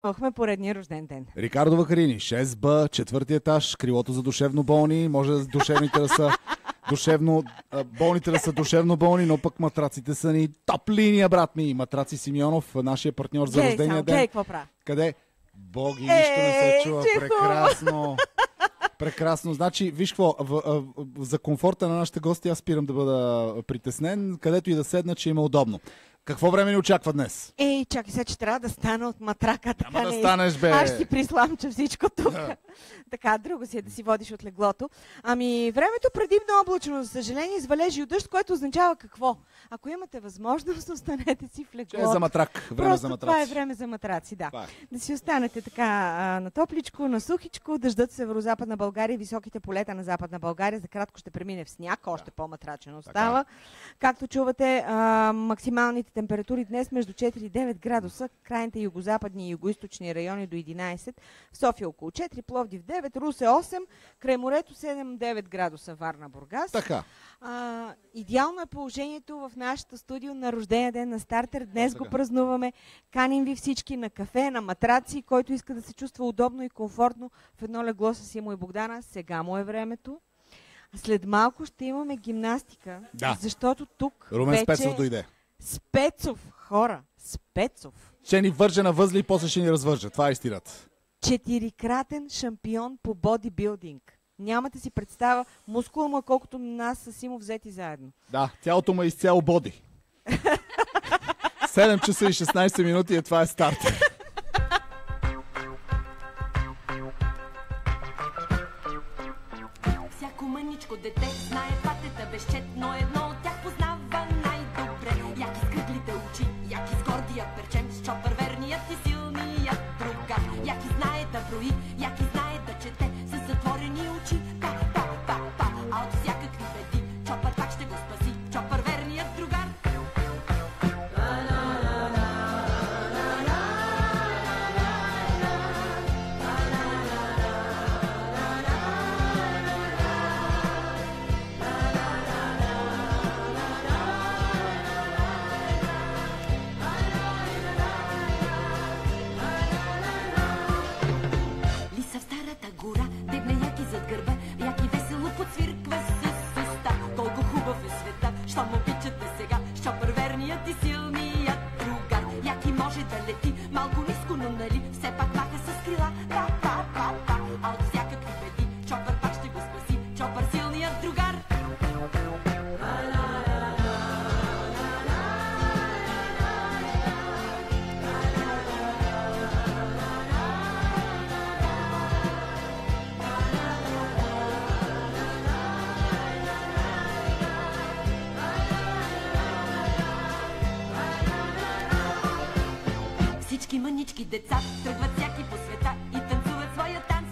Имахме поредния рожден ден. Рикардо Вакарини, 6Б, четвърти етаж, крилото за душевно болни. Може душевните да са болните да са душевно болни, но пък матраците са ни топ линия, брат ми. Матраци Симеонов, нашия партньор за рождения ден. Какво правя? Къде? Боги, нищо не се чува. Прекрасно. Прекрасно. Значи, виж какво, за комфорта на нашите гости аз спирам да бъда притеснен. Където и да седна, че има удобно. Какво време ни очаква днес? Чакай сега, че трябва да стана от матрака. Няма да станеш, бе. Аз ще си присламча всичко тук. Така, друго си е да си водиш от леглото. Ами, времето предимно облачно, за съжаление, с валежи от дъжд, което означава какво? Ако имате възможност, останете си в леглото. Че е за матрак. Време за матраци. Това е време за матраци, да. Да си останете така на топличко, на сухичко, дъждът в северо-западна България, високите полета на Западна България, за кратко ще премине в сняг, още по-матрачен остава. Както чувате, максималните температури днес между 4 и 9 градуса, крайните югозападни и югоизточни райони до 11, в София около 4, Пловдив 9, Русе 8, край морето 7-9 градуса, Варна, Бургас. Така. Идеално е положението в нашото студио на рождения ден на Стартер. Днес го празнуваме. Каним ви всички на кафе, на матраци, който иска да се чувства удобно и комфортно в едно легло с Симо и Богдана. Сега му е времето. След малко ще имаме гимнастика, защото тук Румен вече... Спецов дойде. Спецов, хора, Спецов. Ще ни върже на възли и после ще ни развържа. Това е истината. 4-кратен шампион по бодибилдинг. Нямате си представа мускула му, колкото нас с Симо взети заедно. Да, тялото му е изцяло боди. 7 часа и 16 минути и това е старт. Всяко мъничко дете знае патета безчетно, едно от тях познава най-добре. Яки с кръглите очи, яки с гордия перчем, с чопър верният и силният другар. Яки знае да брои, яки знае да чете, с затворени очи, а от всякакви беди, чопър пак ще го спаси, чопър верният другар. Лиса в старата гора, дебне яки зад гърба, яки весело подсвирква с уста. Колко хубав е света, щом обичате сега, щопър верният и силният другар. Яки може да лети, малко ниско, но нали, все пак маха с крила, а от всякакви беди, чопър пак ще го спаси, чопър силният другар. Всички мънички деца тръгват всяки по света и танцуват своя танц,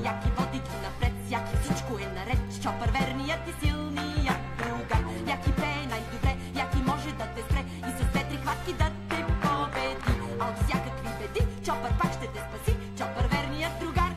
Яки води ги напред, яки всичко е наред, с чопър верният и силният другар. Яки пее най-добре, яки може да те спре и с две-три хватки да те победи. А от всякакви беди, чопър пак ще те спаси, чопър верният другар.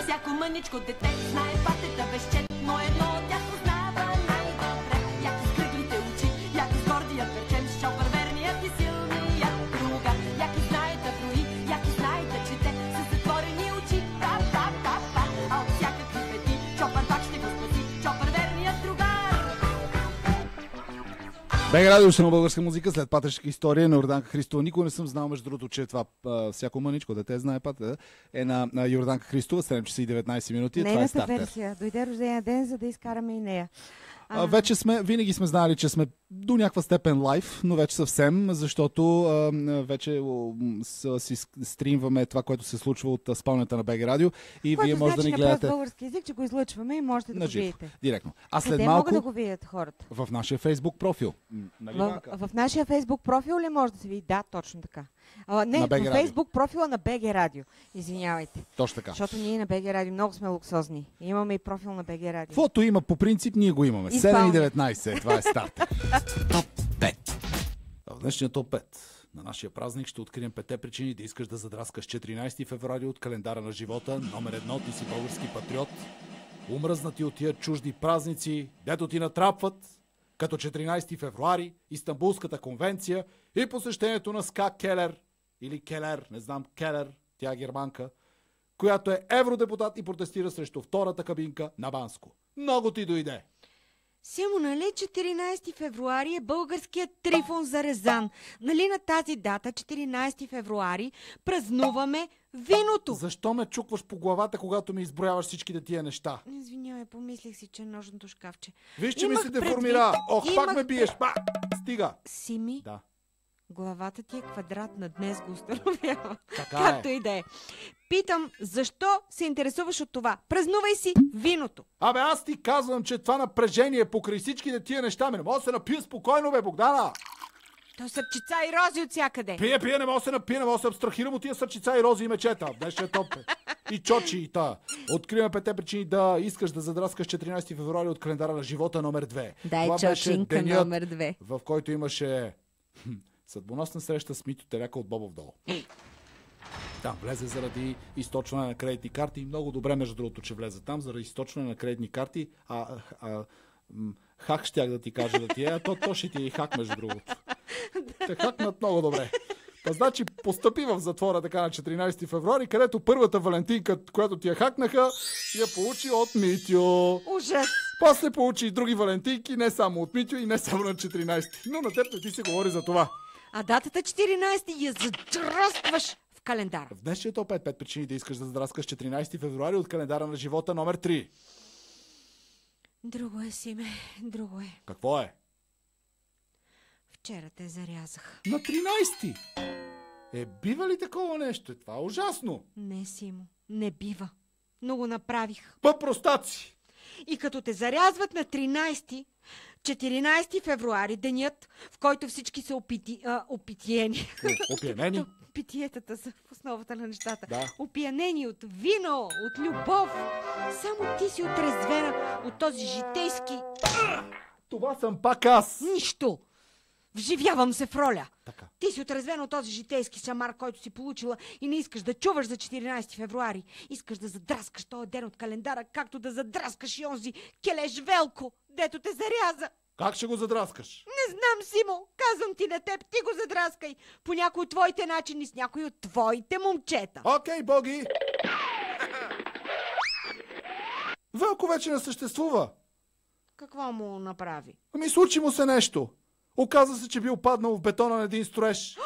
Всяко мъничко дете знае патета безчетно, едно от тях познава най-добре. Яки с кръглите очи, яки с гордия перчем, с чопър верният и силният другар. Яки знае да брои, яки знае да чете, с затворени очи, а от всякакви беди, чопър пак ще го спаси, чопър верният другар. БГ Радио ще на българска музика след патришка история на Йорданка Христова. Никога не съм знал, между другото, че това всяко мъничко дете знае пата е на Йорданка Христова. 7 часа и 19 минути. Това е Стартер. Версия. Дойде рождения ден, за да изкараме и нея. Вече винаги сме знали, че сме до някаква степен лайв, но вече съвсем, защото вече си стримваме това, което се случва от спалнята на БГ Радио и което вие може да ни гледате. Което български език, че го излъчваме и можете да го видите. Директно. А след къде малко могат да го видят хората? в нашия Фейсбук профил. В нашия Фейсбук профил ли може да се види? Да, точно така. Не, На БГ във Радио. Фейсбук профила на БГ Радио. Извинявайте. Точно така. Защото ние на БГ Радио много сме луксозни. Имаме и профил на БГ Радио. Каквото има по принцип, ние го имаме. Изпълня. 7:19. Това е старт. Топ 5. В днешния топ 5 на нашия празник ще открием 5 причини да искаш да задраскаш 14 февруари от календара на живота. Номер 1, ти си български патриот. Умръзнати от тия чужди празници, дето ти натрапват, като 14 февруари, Истанбулската конвенция и посещението на Ска Келер, или Келер, не знам, Келер, тя е германка, която е евродепутат и протестира срещу втората кабинка на Банско. Много ти дойде. Симо, нали 14 февруари е българският Трифон Зарезан? Нали на тази дата, 14 февруари, празнуваме виното? Защо ме чукваш по главата, когато ми изброяваш всичките тия неща? Извинявай, помислих си, че е ножното шкафче. Виж, че ми Имах се предвид- деформира. Ох, пак ме имах биеш. Стига. Сими, Да. главата ти е квадратна, днес го установявам. Така Както е. и да е. Питам, защо се интересуваш от това? Празнувай си виното. Абе, аз ти казвам, че това напрежение покрай всичките тия неща не мога да се напия спокойно, бе, Богдана. То сърчица и рози от всякъде. Пия, не мога да се напия, не мога да се абстрахирам от тия сърчица и рози и мечета. Днешния топ е. И чочи и та. Откриваме 5 причини да искаш да задраскаш 14 февруари от календара на живота номер 2. Дай Това беше чочинка денят, номер 2. в който имаше съдбоносна среща с Митю Теляка от Бобов дол. Там влезе заради източване на кредитни карти. Много добре, между другото, че влезе там, заради източване на кредитни карти. Хак щях да ти кажа да ти е, а то ще ти е и хак, между другото. Те хакнат много добре. Та значи постъпи в затвора така на 14 февруари, където първата валентинка, която ти я хакнаха, я получи от Митю. Ужас! После получи и други валентинки, не само от Митю и не само на 14. Но на теб не ти се говори за това. А датата 14 я задръстваш в календара. В днешния топ 5 причини да искаш да задраскаш 14 февруари от календара на живота номер 3. Друго е, Симе, друго е. Какво е? Вчера те зарязах. На 13-ти! Бива ли такова нещо? Това е ужасно! Не, Симо, не бива. Но го направих. Простаци! И като те зарязват на 13, 14 февруари, денят, в който всички са опитиени. Опиянени? Питиетата са в основата на нещата. Да. Опиянени от вино, от любов. Само ти си отрезвена от този житейски... Това съм пак аз! Нищо! Вживявам се в роля. Така. Ти си отрезвена от този житейски шамар, който си получила и не искаш да чуваш за 14 февруари. Искаш да задраскаш този ден от календара, както да задраскаш и онзи келеш Велко, дето те заряза. Как ще го задраскаш? Не знам, Симо. Казвам ти на теб, ти го задраскай. По някой от твоите начини с някой от твоите момчета. Окей, боги! Велко вече не съществува. Какво му направи? Ами случи му се нещо. Оказа се, че бил паднал в бетона на един строеж.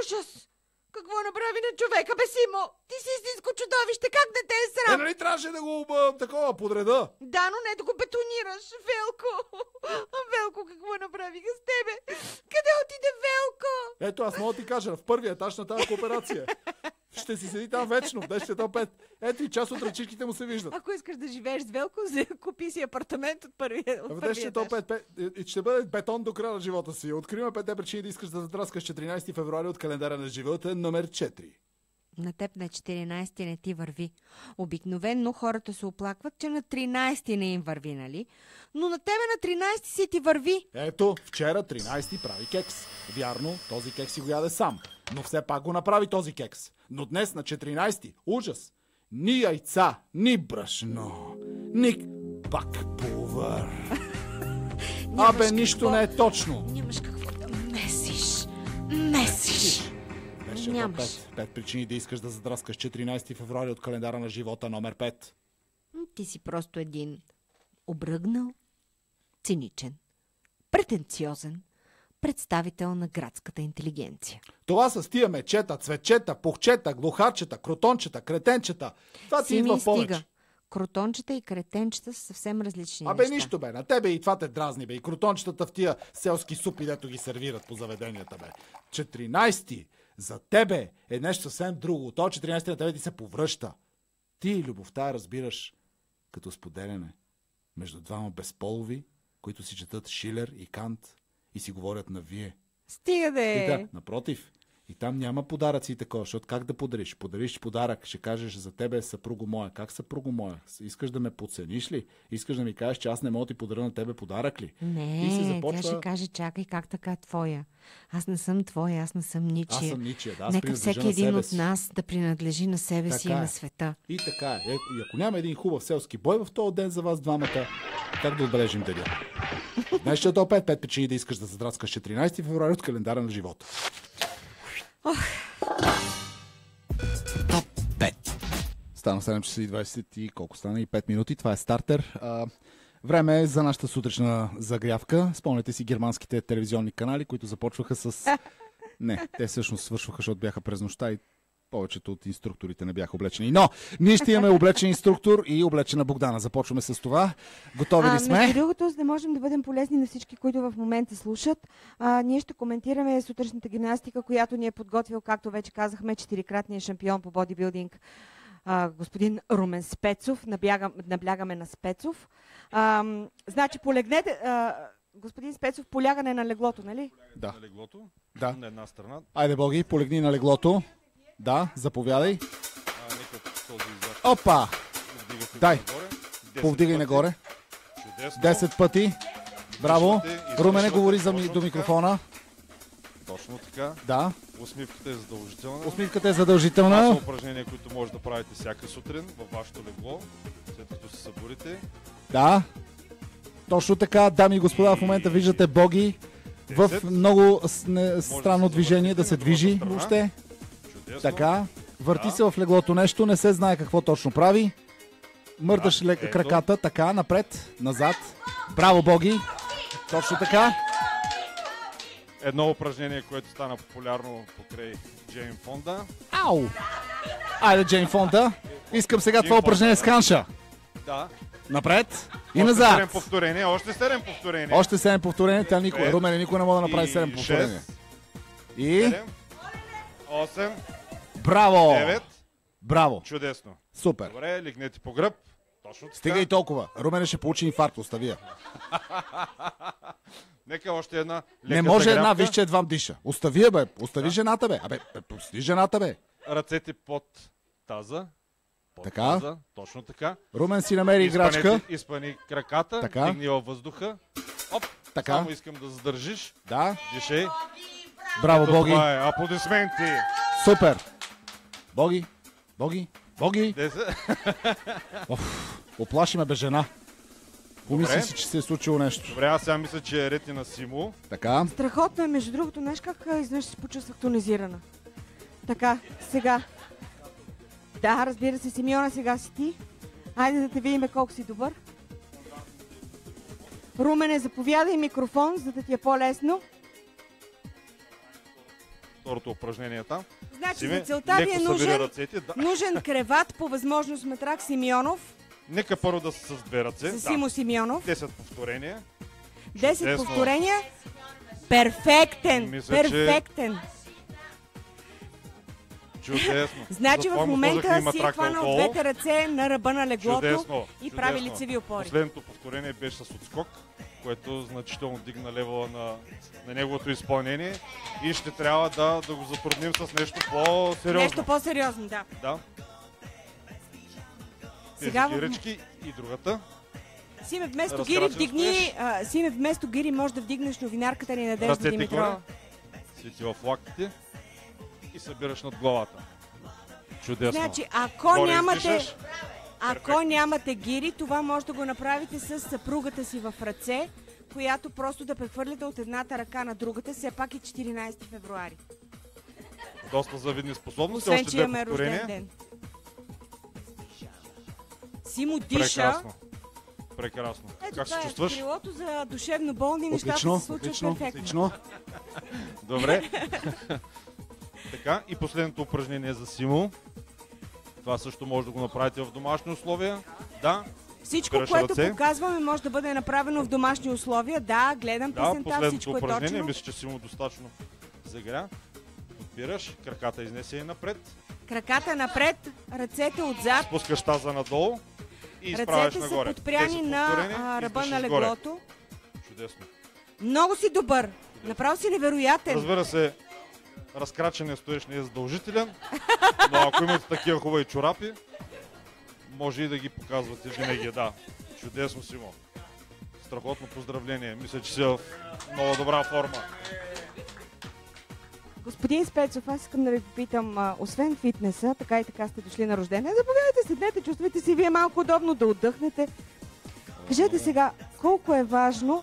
Ужас! Какво направи на човека, бе, Симо? Ти си истинско чудовище, как не те е срам? Нали трябваше да го такова подреда? Да, но не да го бетонираш, Велко. Велко, какво направиха с тебе? Къде отиде Велко? Ето, аз мога да ти кажа, в първия етаж на тази кооперация. Ще си седи там вечно, в днешния топ 5. Ето и част от ръчичките му се виждат. Ако искаш да живееш с Велко, купи си апартамент от първия В днешния топ 5 ще бъде бетон до края на живота си. Откриваме 5 причини да искаш да задраскаш 14 февруари от календара на живота номер 4. На теб на 14 не ти върви. Обикновенно хората се оплакват, че на 13 не им върви, нали? Но на тебе на 13 си ти върви. Ето, вчера 13 прави кекс. Вярно, този кекс си го яде сам. Но все пак го направи този кекс. Но днес на 14 ужас. Ни яйца, ни брашно, ни бакпулвър. Абе, нищо не е точно. Нямаш какво да месиш. Месиш. Нямаш. 5 причини да искаш да задраскаш 14 февруари от календара на живота номер 5. Ти си просто един обръгнал, циничен, претенциозен представител на градската интелигенция. Това са с тия мечета, цветчета, пухчета, глухарчета, кротончета, кретенчета. Това ти идва повече. Кротончета и кретенчета са съвсем различни Абе, неща. нищо бе, на тебе и това те дразни бе. И кротончетата в тия селски супи, дето ги сервират по заведенията бе. 14 за тебе е нещо съвсем друго. То 14 на тебе ти се повръща. Ти любовта разбираш като споделяне между двама безполови, които си четат Шилер и Кант и си говорят на вие. Стига да е. И да, напротив, И там няма подаръци и такова, защото как да подариш? Подариш подарък, ще кажеш за тебе е съпруго моя. Как съпруго моя? Искаш да ме подцениш ли? Искаш да ми кажеш, че аз не мога да ти подаря на тебе подарък ли? Не, и се започва... тя ще каже, чакай, как така твоя? Аз не съм твоя, аз не съм ничия. Аз съм ничия, да, аз Нека всеки един от нас да принадлежи на себе си и на света. И така е. И ако няма един хубав селски бой в този ден за вас двамата, как да отбележим деня? Днес ще е до 5 причини да искаш да задраскаш 14 февруари от календара на живота. Топ 5. Стана 7 часа и 20 и колко стана? И 5 минути. Това е стартер. Време е за нашата сутрешна загрявка. Спомняте си германските телевизионни канали, които започваха с... Не, те всъщност свършваха, защото бяха през нощта и повечето от инструкторите не бяха облечени. Но ние ще имаме облечен инструктор и облечена Богдана. Започваме с това. Готови ли сме? Между другото, за да можем да бъдем полезни на всички, които в момента слушат, ние ще коментираме сутрешната гимнастика, която ни е подготвил, както вече казахме, 4-кратният шампион по бодибилдинг господин Румен Спецов. Наблягаме на Спецов. Значи, полегнете... Господин Спецов, полягане на леглото, нали? Да. На леглото? Да. На една страна. Айде, Боги, полегни на леглото. Да, заповядай. Нека този изящ. Опа! Дай, повдигай нагоре. нагоре. Чудесно. 10 пъти. Браво. Слушате, Румене говори до точно микрофона. Точно така. Да. Усмивката е задължителна. Усмивката е Това задължителна. са упражнения, които може да правите всяка сутрин във вашето легло, след като се събудите. Да. Точно така, дами и господа, в момента виждате Боги в много странно движение, да се движи въобще. Чудесно. Така, върти се в леглото нещо, не се знае какво точно прави. Мърдаш краката, така, напред, назад. Браво, Боги! Точно така. Едно упражнение, което стана популярно покрай Джейн Фонда. Ау! Айде, Джейн Фонда. Искам сега това упражнение с ханша. Да. Напред и Още назад. 7 повторения, още 7 повторения. Още 7 повторения. Тя никой, Румене никой не може да направи 7 повторения. И 7, 8, браво! 9. Браво! Чудесно. Супер. Добре, лигнете по гръб. Точно така. Стига и толкова. Румене ще получи инфаркт, остави я. Нека още една лека Не може загрявка. една, виж, че едва диша. Остави я, бе. Остави жената, бе. Пусти жената, бе. Ръцете под таза. Под Така. таза. Точно така. Румен си намери играчка. Изпъни краката. Така. Дигни във въздуха. Оп. Така. Само искам да задържиш. Да. Дишай. Браво, Ето Боги. това е. Аплодисменти. Супер. Боги. Боги. Боги. 10. Оплаши ме бе жена. Помисли Добре. си, че се е случило нещо. Добре, аз сега мисля, че е ред и на Симо. Така. Страхотно е, между другото, знаеш как изведнъж се почувствах тонизирана. Така, сега. Да, разбира се, Симеона, сега си ти. Айде да те видим колко си добър. Румене, заповядай микрофон, за да ти е по-лесно. Второто упражнение е там. Значи Симе, за целта ви е леко събери нужен, ръцете. Да. нужен креват, по възможност Матрак Симеонов, Нека първо да са с две ръце. с Симо Симеонов. 10 повторения. 10 Чудесно. повторения. Перфектен! Мисля, че- Перфектен! Чудесно. Значи Затова в му момента сложихме и си е матрак хванал отдолу. двете ръце на ръба на леглото Чудесно. и прави Чудесно. лицеви опори. Последното повторение беше с отскок, което значително дигна левела на неговото изпълнение и ще трябва да го затрудним с нещо по-сериозно. Нещо по-сериозно, да. Да. Сега Тези в- гирички и другата. Симе вместо Разкрачен гири вдигни, Симе вместо гири може да вдигнеш новинарката ни Надежда Ръцете Димитрова. горе. Свети в лактите и събираш над главата. Чудесно. Значи, Горе издишаш. ако нямате гири, това може да го направите с съпругата си в ръце, която просто да прехвърляте от едната ръка на другата, все пак е 14 февруари. Доста завидни способности. Освен, Още че две имаме рожден повторения. ден. Симо диша. Прекрасно. Прекрасно. Ето Как се това е чувстваш? крилото за душевно болни, нещата Отлично, се случват отлично, перфектно. отлично. Добре. Така, и последното упражнение за Симо. Това също може да го направите в домашни условия. Да, Всичко, Спираш което ръце. показваме, може да бъде направено в домашни условия. Да, гледам да, песента, последното всичко е упражнение. точно. Мисля, че Симо достатъчно загря. Подбираш, краката изнесе и напред. Краката напред, ръцете отзад. Спускаш таза надолу и изправяш Ръцете са нагоре. подпряни 10 на повторения, ръба на издишаш горе. леглото. Чудесно. Много си добър. Направо си невероятен. Разбира се, разкрачения стоеж не е задължителен, но ако имате такива хубави чорапи, може и да ги показвате винаги, да. Чудесно, Симо. Страхотно поздравление. Мисля, че си в много добра форма. Господин Спецов, аз искам да ви попитам, освен фитнеса, така и така сте дошли на рождение, заповядайте, седнете, чувствайте си вие малко удобно да отдъхнете. Кажете сега, колко е важна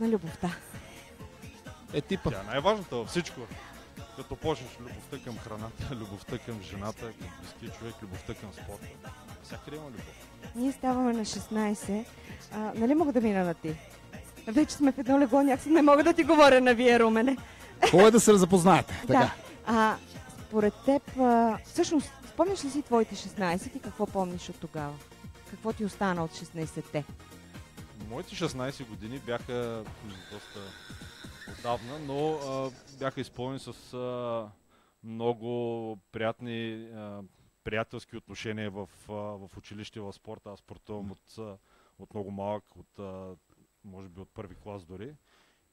любовта? Типа. Тя е най-важната във всичко. Като почнеш любовта към храната, любовта към жената, към близкия човек, любовта към спорта. Всякъде има любов. Ние ставаме на 16. Нали мога да мина на ти? Вече сме в едно легло, някакси не мога да ти говоря на вие, Румене. Хубаво е да се запознаете. Така. Да. Според теб, всъщност, спомняш ли си твоите 16 и какво помниш от тогава? Какво ти остана от 16-те? Моите 16 години бяха доста отдавна, но бяха изпълнени с много приятни приятелски отношения в училище, в спорта. Аз спортувам от много малък, може би от първи клас дори.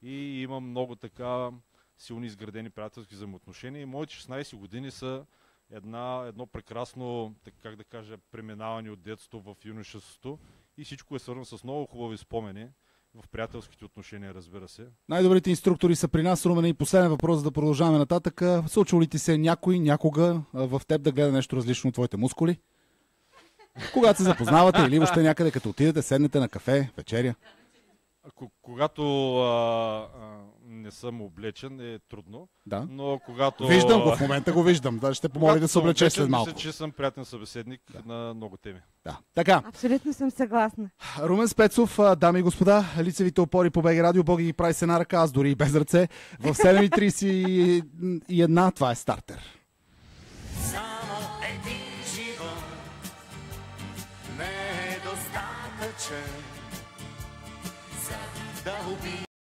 И имам много така силни изградени приятелски взаимоотношения. И моите 16 години са едно прекрасно, как да кажа, преминаване от детството в юношеството. И всичко е свързано с много хубави спомени в приятелските отношения, разбира се. Най-добрите инструктори са при нас, Румен. И последен въпрос, за да продължаваме нататък. Случва ли ти се някой някога в теб да гледа нещо различно от твоите мускули? Когато се запознавате или въобще някъде, като отидете, седнете на кафе, вечеря? Когато не съм облечен, е трудно. Да. Но когато... Виждам го, в момента го виждам. Да, ще помоля да се облечеш след малко. Мисля, че съм приятен събеседник на много теми. Да. Така. Абсолютно съм съгласна. Румен Спецов, дами и господа, лицевите опори по БГ Радио, Боги ги прави с една ръка, аз дори и без ръце. В 7:31 това е стартер. Само един живот не е достатъчен, за да убие.